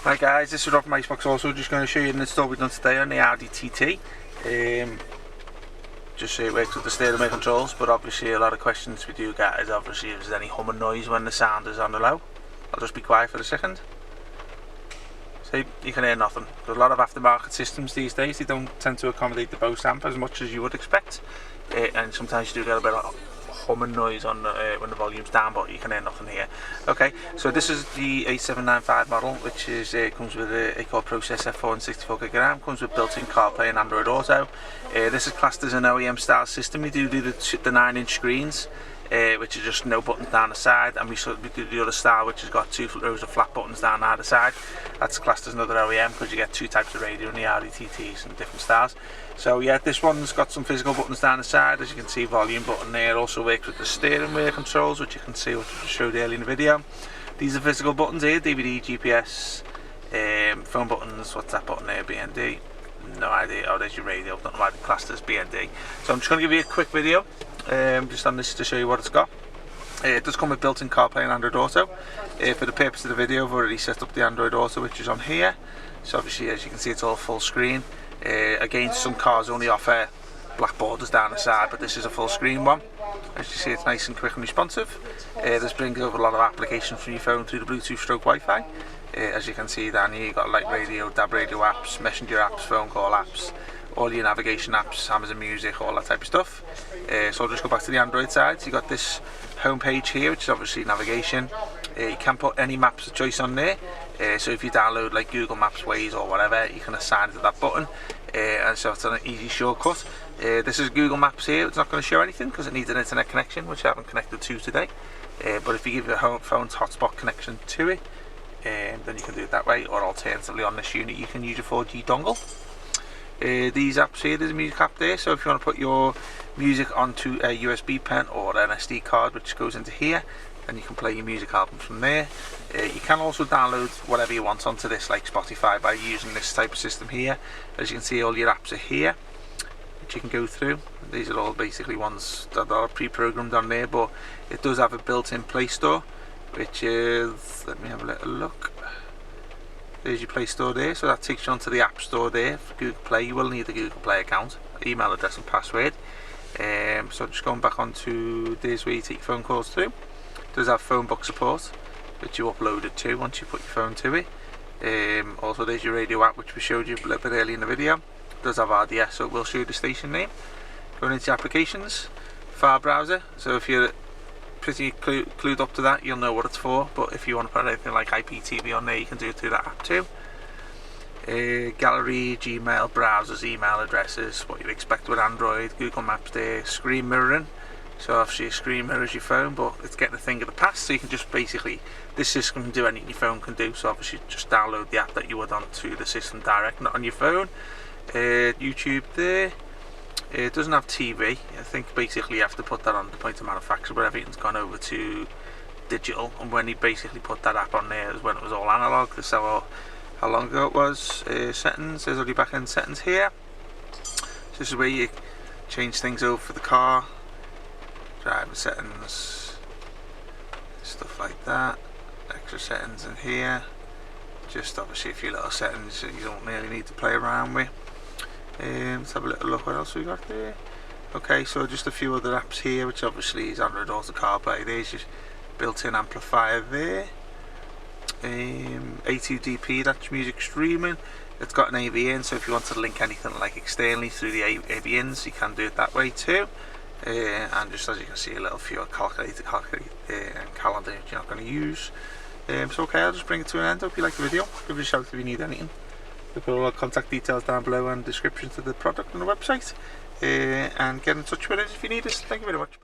Hi guys, this is Rob from Iceboxauto. Just going to show you an install we've done today on the Audi TT. Just so it works with the steering wheel controls, but obviously a lot of questions we do get is obviously if there's any humming noise when the sound is on the low. I'll just be quiet for a second. See, you can hear nothing. There's a lot of aftermarket systems these days, they don't tend to accommodate the Bose amp as much as you would expect. And sometimes you do get a bit of humming noise on when the volume's down, but you can hear nothing here. Okay, so this is the 8795 model, which is comes with a core processor, 464GB RAM, comes with built-in CarPlay and Android Auto. This is classed as an OEM style system. We do the 9-inch screens, which is just no buttons down the side, and we do the other style, which has got 2 rows of flat buttons down either side. That's classed as another OEM because you get 2 types of radio in the Audi TTs and different styles. So yeah, this one's got some physical buttons down the side, as you can see, volume button there. Also works with the steering wheel controls, which you can see, which I showed earlier in the video. These are physical buttons here: DVD, GPS, phone buttons. What's that button there? BND. No idea. Oh, there's your radio. Don't know why they're classed as BND. So I'm just going to give you a quick video just on this to show you what it's got. It does come with built-in CarPlay and Android Auto. For the purpose of the video, I've already set up the Android Auto, which is on here. So obviously, as you can see, it's all full screen. Again, some cars only offer black borders down the side, but this is a full screen one. As you see, it's nice and quick and responsive. This brings over a lot of applications from your phone through the Bluetooth stroke Wi-Fi. As you can see down here, you've got light radio, DAB radio apps, messenger apps, phone call apps, all your navigation apps, Amazon Music, all that type of stuff. So I'll just go back to the Android side. So you've got this home page here, which is obviously navigation. You can put any maps of choice on there. So if you download like Google Maps, Waze or whatever, you can assign it to that button. And so it's an easy shortcut. This is Google Maps here. It's not going to show anything because it needs an internet connection, which I haven't connected to today. But if you give your phone's hotspot connection to it, then you can do it that way, or alternatively on this unit you can use your 4G dongle. These apps here, there's a music app there, so if you want to put your music onto a USB pen or an SD card, which goes into here, then you can play your music albums from there. You can also download whatever you want onto this, like Spotify, by using this type of system here. As you can see, all your apps are here, which you can go through. These are all basically ones that are pre-programmed on there, but it does have a built-in Play Store, which is, let me have a little look. There's your Play Store there, so that takes you onto the App Store there for Google Play. You will need a Google Play account, email address and password. So just going back onto this where you take phone calls through. It does have phone book support, which you upload it to once you put your phone to it. Also there's your radio app, which we showed you a little bit earlier in the video. It does have RDS, so it will show you the station name. Going into applications, file browser, so if you're pretty clued up to that, you'll know what it's for, but if you want to put anything like IPTV on there, you can do it through that app too. Gallery, Gmail, browsers, email addresses, what you expect with Android, Google Maps there, screen mirroring, so obviously a screen mirrors your phone, but it's getting a thing of the past, so you can just basically, this system can do anything your phone can do, so obviously just download the app that you would onto the system direct, not on your phone. YouTube there. It doesn't have TV. I think basically you have to put that on the point of manufacture, but everything's gone over to digital, and when he basically put that app on there is when it was all analog. This is how long ago it was. Settings, there's already back end settings here. So this is where you change things over for the car, driver settings, stuff like that. Extra settings in here, just obviously a few little settings that you don't really need to play around with. Let's have a little look what else we got there. Okay, so just a few other apps here, which obviously is Android Auto, CarPlay. There's your built-in amplifier there. A2DP, that's music streaming. It's got an AV in, so if you want to link anything like externally through the AV ins, you can do it that way too. And just as you can see, a little few calculator and calendar which you're not going to use. So okay, I'll just bring it to an end. Hope you like the video. Give us a shout if you need anything. We'll put all our contact details down below and descriptions to the product on the website, and get in touch with us if you need us. Thank you very much.